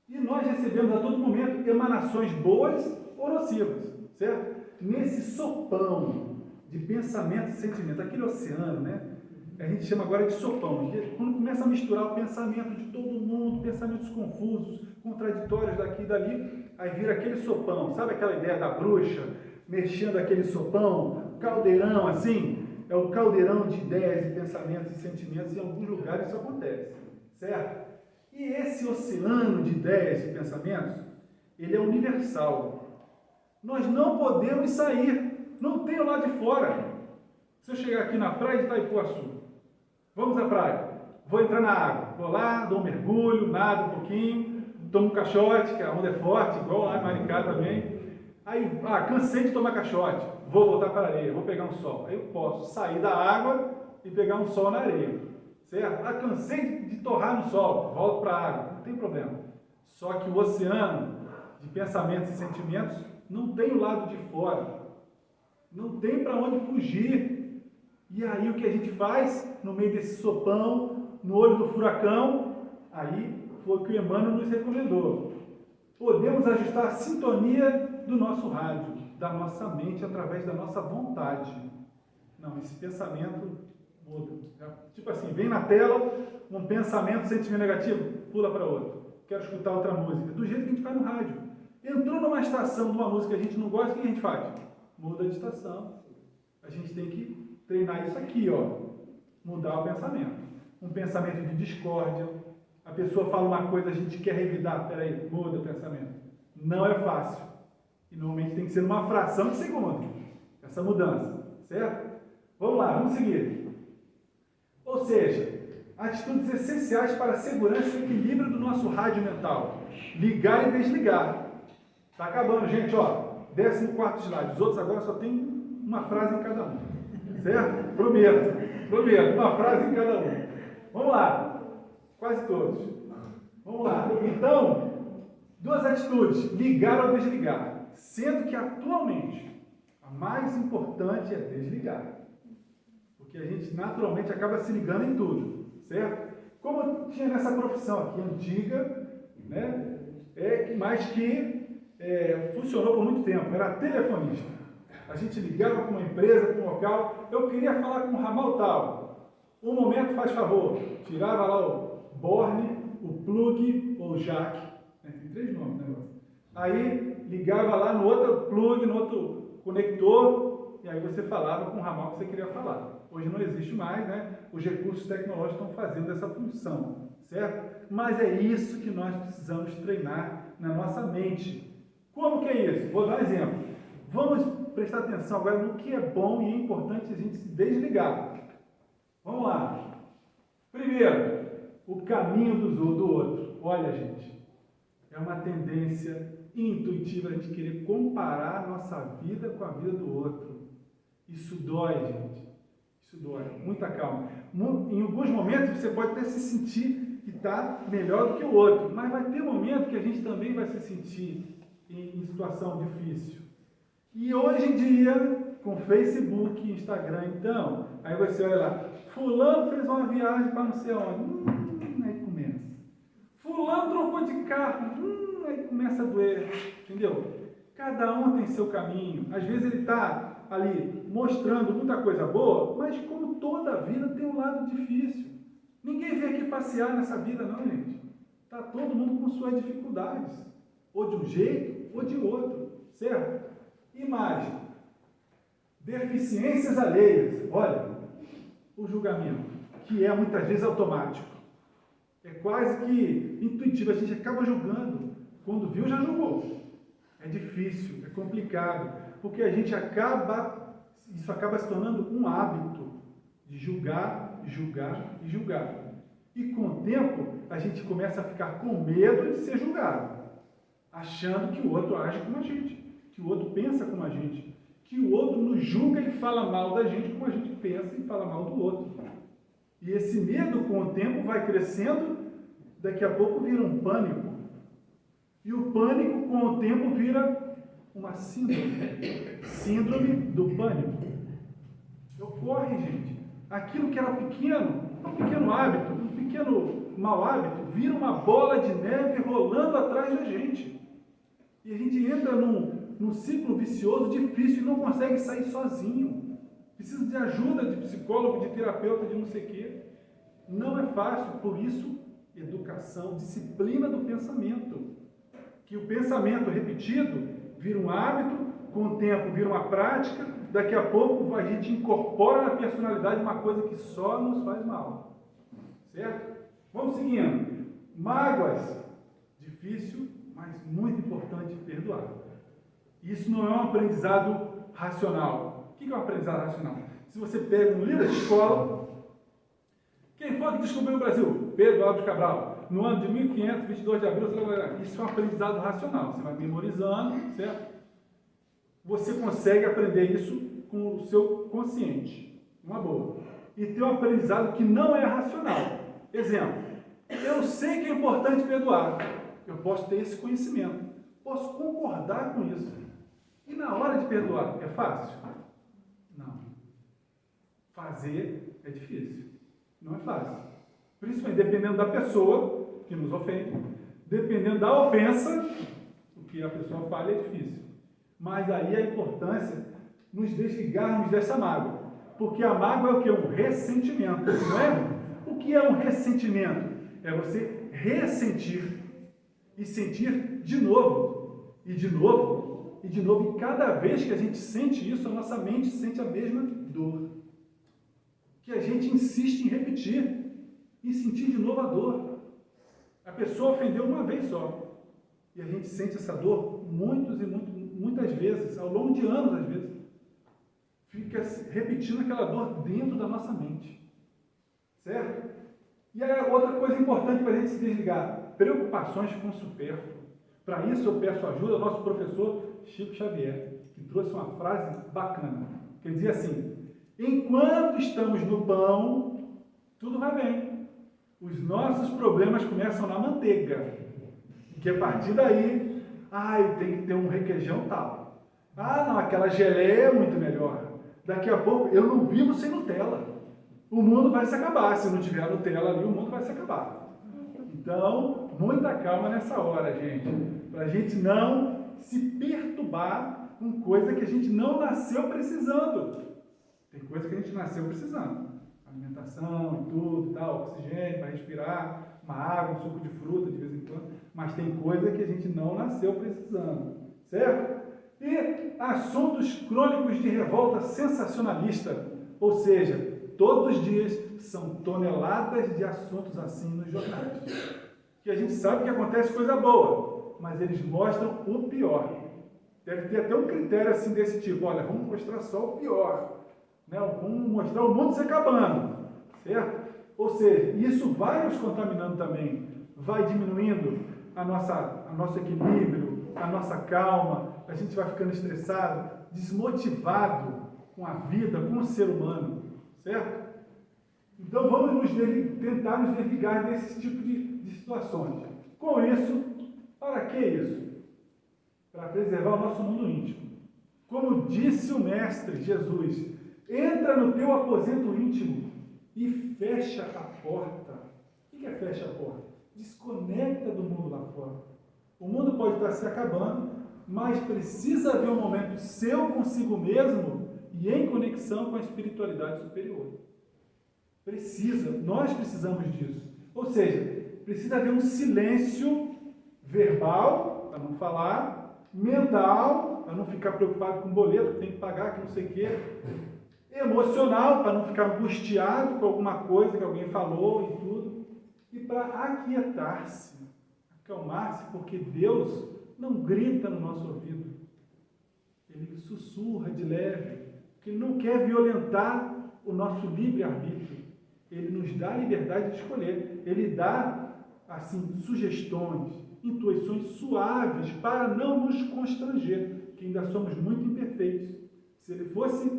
E nós recebemos a todo momento emanações boas ou nocivas, certo? Nesse sopão de pensamento e sentimento, aquele oceano, né? A gente chama agora de sopão, quando começa a misturar o pensamento de todo mundo, pensamentos confusos, contraditórios daqui e dali, aí vira aquele sopão, sabe aquela ideia da bruxa, mexendo aquele sopão, caldeirão assim? É o caldeirão de ideias e pensamentos e sentimentos, em alguns lugares isso acontece, certo? E esse oceano de ideias e pensamentos, ele é universal. Nós não podemos sair, não tem o lado de fora. Se eu chegar aqui na praia de Itaipuaçu, vamos à praia, vou entrar na água, vou lá, dou um mergulho, nado um pouquinho, tomo um caixote, que a onda é forte, igual lá em Maricá também. Aí, cansei de tomar caixote, vou voltar para a areia, vou pegar um sol. Aí eu posso sair da água e pegar um sol na areia, certo? Cansei de torrar no sol, volto para a água, não tem problema. Só que o oceano de pensamentos e sentimentos não tem o lado de fora, não tem para onde fugir. E aí o que a gente faz no meio desse sopão, no olho do furacão? Aí foi o que o Emmanuel nos recomendou. Podemos ajustar a sintonia do nosso rádio, da nossa mente, através da nossa vontade. Não, esse pensamento muda. Tipo assim, vem na tela um pensamento, sentimento negativo, pula para outro. Quero escutar outra música. Do jeito que a gente faz no rádio. Entrou numa estação de uma música que a gente não gosta, o que a gente faz? Muda de estação. A gente tem que treinar isso aqui, ó. Mudar o pensamento. Um pensamento de discórdia. A pessoa fala uma coisa, a gente quer revidar. Peraí, muda o pensamento. Não é fácil. E normalmente tem que ser numa fração de segundo. Essa mudança. Certo? Vamos lá, vamos seguir. Ou seja, atitudes essenciais para a segurança e equilíbrio do nosso rádio mental. Ligar e desligar. Está acabando, gente, ó. 14º slide. Os outros agora só tem uma frase em cada um. Certo? Prometo. Uma frase em cada um. Vamos lá. Quase todos. Vamos lá. Então, duas atitudes. Ligar ou desligar. Sendo que, atualmente, a mais importante é desligar. Porque a gente, naturalmente, acaba se ligando em tudo. Certo? Como eu tinha nessa profissão aqui, antiga, né? Mas que funcionou por muito tempo, era telefonista. A gente ligava para uma empresa, para um local, eu queria falar com o ramal tal. Um momento, faz favor, tirava lá o borne, o plug ou o jack, né? Tem 3 nomes, né? Aí ligava lá no outro plug, no outro conector, e aí você falava com o ramal que você queria falar. Hoje não existe mais, né? Os recursos tecnológicos estão fazendo essa função, certo? Mas é isso que nós precisamos treinar na nossa mente. Como que é isso? Vou dar um exemplo. Vamos prestar atenção agora no que é bom e é importante a gente se desligar. Vamos lá. Primeiro, o caminho do outro. Olha, gente, é uma tendência intuitiva a gente querer comparar a nossa vida com a vida do outro. Isso dói, gente. Isso dói. Muita calma. Em alguns momentos você pode até se sentir que está melhor do que o outro, mas vai ter momento que a gente também vai se sentir em situação difícil. E hoje em dia, com Facebook, Instagram, então, aí você olha lá, fulano fez uma viagem para não sei onde, aí começa. Fulano trocou de carro, aí começa a doer, entendeu? Cada um tem seu caminho. Às vezes ele está ali mostrando muita coisa boa, mas como toda a vida tem um lado difícil. Ninguém vem aqui passear nessa vida não, gente. Está todo mundo com suas dificuldades, ou de um jeito, ou de outro, certo? E mais, deficiências alheias. Olha, o julgamento, que é muitas vezes automático. É quase que intuitivo, a gente acaba julgando. Quando viu, já julgou. É difícil, é complicado, porque a gente isso acaba se tornando um hábito de julgar, julgar e julgar. E com o tempo, a gente começa a ficar com medo de ser julgado, achando que o outro age como a gente, que o outro pensa como a gente, que o outro nos julga e fala mal da gente como a gente pensa e fala mal do outro. E esse medo, com o tempo, vai crescendo, daqui a pouco vira um pânico. E o pânico, com o tempo, vira uma síndrome. Síndrome do pânico. Ocorre, gente. Aquilo que era pequeno, um pequeno hábito, um pequeno mau hábito, vira uma bola de neve rolando atrás da gente. E a gente entra num ciclo vicioso difícil e não consegue sair sozinho. Precisa de ajuda de psicólogo, de terapeuta, de não sei o quê. Não é fácil, por isso, educação, disciplina do pensamento. Que o pensamento repetido vira um hábito, com o tempo vira uma prática, daqui a pouco a gente incorpora na personalidade uma coisa que só nos faz mal. Certo? Vamos seguindo. Mágoas. Difícil, mas muito importante perdoar. Isso não é um aprendizado racional. O que é um aprendizado racional? Se você pega um livro de escola, quem foi que descobriu o Brasil? Pedro Álvares Cabral. No ano de 1500, 22 de abril, isso é um aprendizado racional. Você vai memorizando, certo? Você consegue aprender isso com o seu consciente. Uma boa. E tem um aprendizado que não é racional. Exemplo. Eu sei que é importante perdoar. Eu posso ter esse conhecimento. Posso concordar com isso. E na hora de perdoar, é fácil? Não. Fazer é difícil. Não é fácil. Principalmente dependendo da pessoa que nos ofende, dependendo da ofensa, o que a pessoa fala é difícil. Mas aí a importância nos desligarmos dessa mágoa. Porque a mágoa é o que? Um ressentimento, não é? O que é um ressentimento? É você ressentir e sentir de novo, e de novo, e de novo. E cada vez que a gente sente isso, a nossa mente sente a mesma dor. Que a gente insiste em repetir e sentir de novo a dor. A pessoa ofendeu uma vez só. E a gente sente essa dor muitas vezes, ao longo de anos, às vezes. Fica repetindo aquela dor dentro da nossa mente. Certo? E aí, outra coisa importante para a gente se desligar: preocupações com o supérfluo. Para isso, eu peço ajuda ao nosso professor Chico Xavier, que trouxe uma frase bacana. Que dizia assim: enquanto estamos no pão, tudo vai bem. Os nossos problemas começam na manteiga. Que a partir daí, tem que ter um requeijão tal. Não, aquela geleia é muito melhor. Daqui a pouco, eu não vivo sem Nutella. O mundo vai se acabar. Se não tiver Nutella ali, o mundo vai se acabar. Então, muita calma nessa hora, gente, para a gente não se perturbar com coisa que a gente não nasceu precisando. Tem coisa que a gente nasceu precisando, alimentação e tudo, e tal, oxigênio para respirar, uma água, um suco de fruta de vez em quando, mas tem coisa que a gente não nasceu precisando, certo? E assuntos crônicos de revolta sensacionalista, ou seja, todos os dias são toneladas de assuntos assim nos jornais. Que a gente sabe que acontece coisa boa, mas eles mostram o pior. Deve ter até um critério assim desse tipo, olha, vamos mostrar só o pior, né? Vamos mostrar o mundo se acabando, certo? Ou seja, isso vai nos contaminando também, vai diminuindo nosso equilíbrio, a nossa calma, a gente vai ficando estressado, desmotivado com a vida, com o ser humano, certo? Então vamos tentar nos desligar desse tipo de situações. Com isso, para que isso? Para preservar o nosso mundo íntimo. Como disse o Mestre Jesus, entra no teu aposento íntimo e fecha a porta. O que é fecha a porta? Desconecta do mundo lá fora. O mundo pode estar se acabando, mas precisa haver um momento seu consigo mesmo e em conexão com a espiritualidade superior. Nós precisamos disso. Ou seja, precisa haver um silêncio verbal, para não falar, mental, para não ficar preocupado com o boleto que tem que pagar, que não sei o quê, emocional, para não ficar angustiado com alguma coisa que alguém falou e tudo, e para aquietar-se, acalmar-se, porque Deus não grita no nosso ouvido, Ele sussurra de leve, porque Ele não quer violentar o nosso livre-arbítrio. Ele nos dá a liberdade de escolher. Ele dá, assim, sugestões, intuições suaves para não nos constranger, que ainda somos muito imperfeitos. Se ele fosse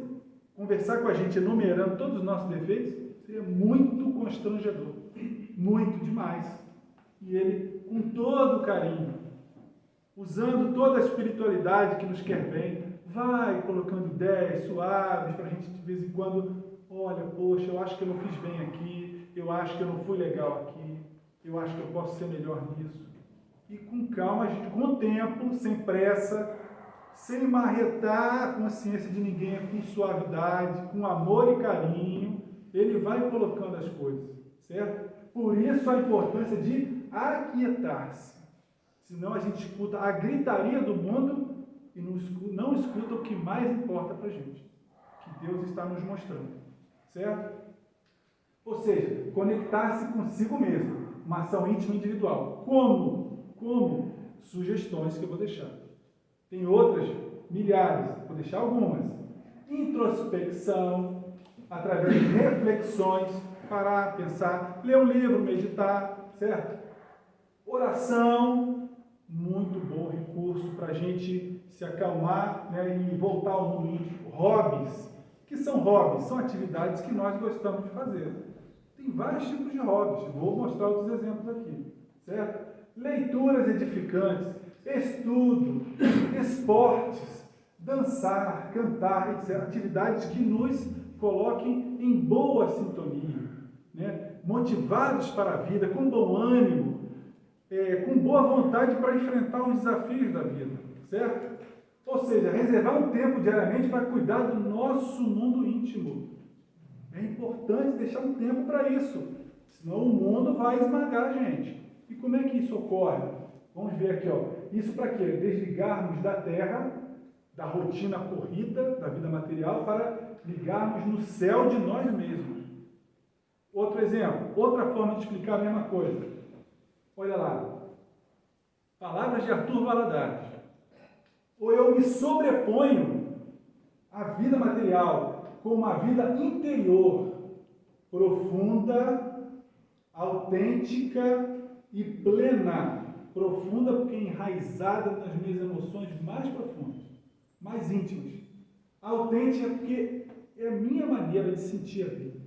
conversar com a gente enumerando todos os nossos defeitos, seria muito constrangedor. Muito demais. E ele, com todo o carinho, usando toda a espiritualidade que nos quer bem, vai colocando ideias suaves para a gente, de vez em quando, olha, poxa, eu acho que eu não fiz bem aqui, eu acho que eu não fui legal aqui, eu acho que eu posso ser melhor nisso. E com calma, a gente, com o tempo, sem pressa, sem marretar a consciência de ninguém, com suavidade, com amor e carinho, ele vai colocando as coisas, certo? Por isso a importância de aquietar-se. Senão a gente escuta a gritaria do mundo e não escuta o que mais importa para a gente, que Deus está nos mostrando. Certo? Ou seja, conectar-se consigo mesmo, uma ação íntima individual. Como? Sugestões que eu vou deixar. Tem outras, milhares, vou deixar algumas. Introspecção, através de reflexões, parar, pensar, ler um livro, meditar, certo? Oração, muito bom recurso para a gente se acalmar, né, e voltar ao mundo íntimo. Hobbies. Que são hobbies? São atividades que nós gostamos de fazer. Tem vários tipos de hobbies, vou mostrar outros exemplos aqui, certo? Leituras edificantes, estudo, esportes, dançar, cantar, etc. Atividades que nos coloquem em boa sintonia, né? Motivados para a vida, com bom ânimo, com boa vontade para enfrentar os desafios da vida, certo? Ou seja, reservar um tempo diariamente para cuidar do nosso mundo íntimo. É importante deixar um tempo para isso, senão o mundo vai esmagar a gente. E como é que isso ocorre? Vamos ver aqui, ó. Isso para quê? Desligarmos da terra, da rotina corrida, da vida material, para ligarmos no céu de nós mesmos. Outro exemplo, outra forma de explicar a mesma coisa. Olha lá. Palavras de Arthur Valadares. Ou eu me sobreponho à vida material com uma vida interior, profunda, autêntica e plena. Profunda porque enraizada nas minhas emoções mais profundas, mais íntimas. Autêntica porque é a minha maneira de sentir a vida.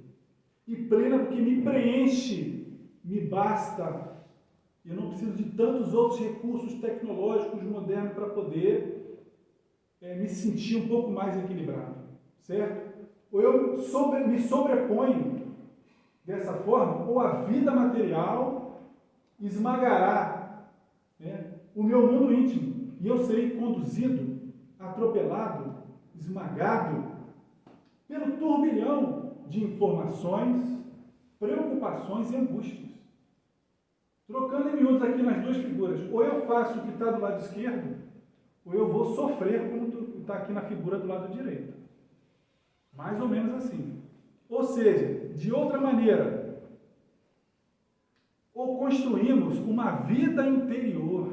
E plena porque me preenche, me basta. Eu não preciso de tantos outros recursos tecnológicos modernos para poder me sentir um pouco mais equilibrado, certo? Ou eu me sobreponho dessa forma, ou a vida material, esmagará, né, o meu mundo íntimo, e eu serei conduzido, atropelado, esmagado pelo turbilhão de informações, preocupações e angústias. Trocando em miúdos aqui nas duas figuras, ou eu faço o que está do lado esquerdo, ou eu vou sofrer como está aqui na figura do lado direito. Mais ou menos assim. Ou seja, de outra maneira, ou construímos uma vida interior,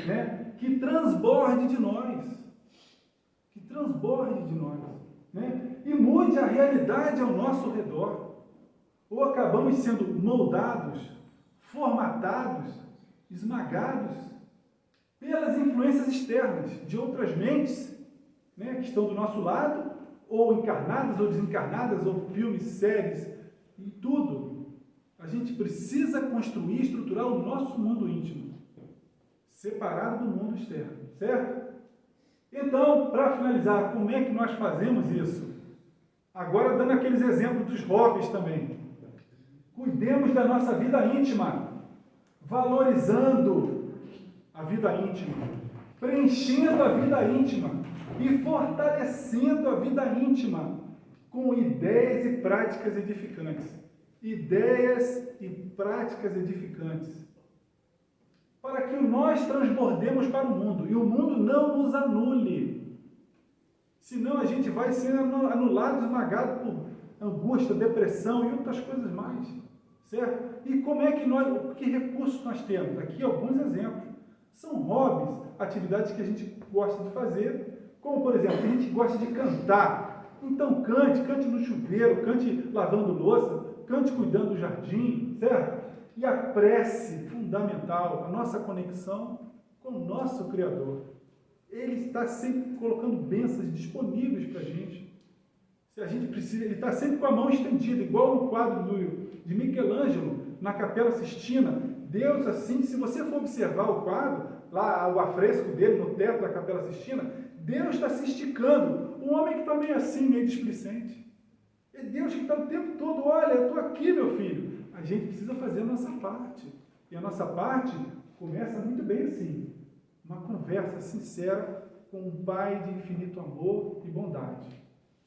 né, que transborde de nós, né, e mude a realidade ao nosso redor, ou acabamos sendo moldados, formatados, esmagados pelas influências externas de outras mentes, né, que estão do nosso lado, ou encarnadas ou desencarnadas, ou filmes, séries, e tudo. A gente precisa construir, estruturar o nosso mundo íntimo, separado do mundo externo, certo? Então, para finalizar, como é que nós fazemos isso? Agora, dando aqueles exemplos dos hobbies também. Cuidemos da nossa vida íntima, valorizando a vida íntima, preenchendo a vida íntima e fortalecendo a vida íntima com ideias e práticas edificantes. Ideias e práticas edificantes. Para que nós transbordemos para o mundo e o mundo não nos anule. Senão a gente vai ser anulado, esmagado por angústia, depressão e outras coisas mais. Certo? E como é que recursos nós temos? Aqui alguns exemplos. São hobbies, atividades que a gente gosta de fazer, como por exemplo, a gente gosta de cantar. Então cante no chuveiro, cante lavando louça, cante cuidando do jardim, certo? E a prece fundamental, a nossa conexão com o nosso Criador. Ele está sempre colocando bênçãos disponíveis para a gente. Se a gente precisa, ele está sempre com a mão estendida, igual no quadro de Michelangelo, na Capela Sistina. Deus, assim, se você for observar o quadro, lá o afresco dele no teto da Capela Sistina, Deus está se esticando. Um homem que está meio assim, meio displicente. É Deus que está o tempo todo, olha, eu estou aqui, meu filho. A gente precisa fazer a nossa parte. E a nossa parte começa muito bem assim. Uma conversa sincera com um Pai de infinito amor e bondade.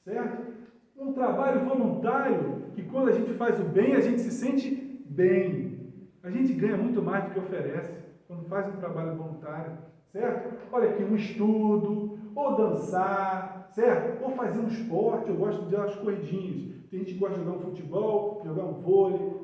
Certo? Um trabalho voluntário, que quando a gente faz o bem, a gente se sente bem. A gente ganha muito mais do que oferece quando faz um trabalho voluntário. Certo? Olha aqui, um estudo, ou dançar, certo? Ou fazer um esporte, eu gosto de dar as corridinhas. Tem gente que gosta de jogar um futebol, jogar um vôlei,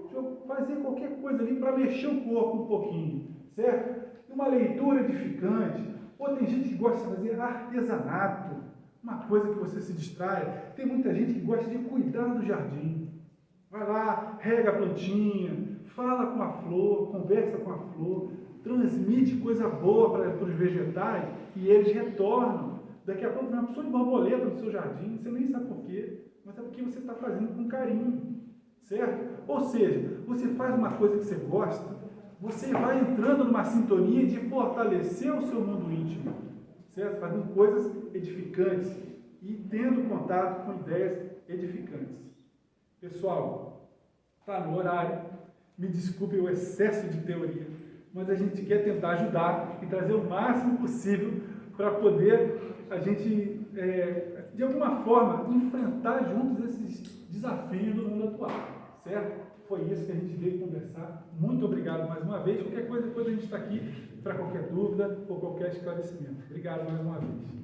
fazer qualquer coisa ali para mexer o corpo um pouquinho, certo? Uma leitura edificante. Ou tem gente que gosta de fazer artesanato, uma coisa que você se distrai. Tem muita gente que gosta de cuidar do jardim. Vai lá, rega a plantinha, fala com a flor, conversa com a flor, transmite coisa boa para os vegetais e eles retornam. Daqui a pouco, uma pessoa de borboleta no seu jardim, você nem sabe por quê, mas é porque você está fazendo com carinho, certo? Ou seja, você faz uma coisa que você gosta, você vai entrando numa sintonia de fortalecer o seu mundo íntimo, certo? Fazendo coisas edificantes e tendo contato com ideias edificantes. Pessoal, está no horário, me desculpe o excesso de teoria, mas a gente quer tentar ajudar e trazer o máximo possível para poder a gente, de alguma forma, enfrentar juntos esses desafios do mundo atual, certo? Foi isso que a gente veio conversar. Muito obrigado mais uma vez. Qualquer coisa, depois a gente está aqui para qualquer dúvida ou qualquer esclarecimento. Obrigado mais uma vez.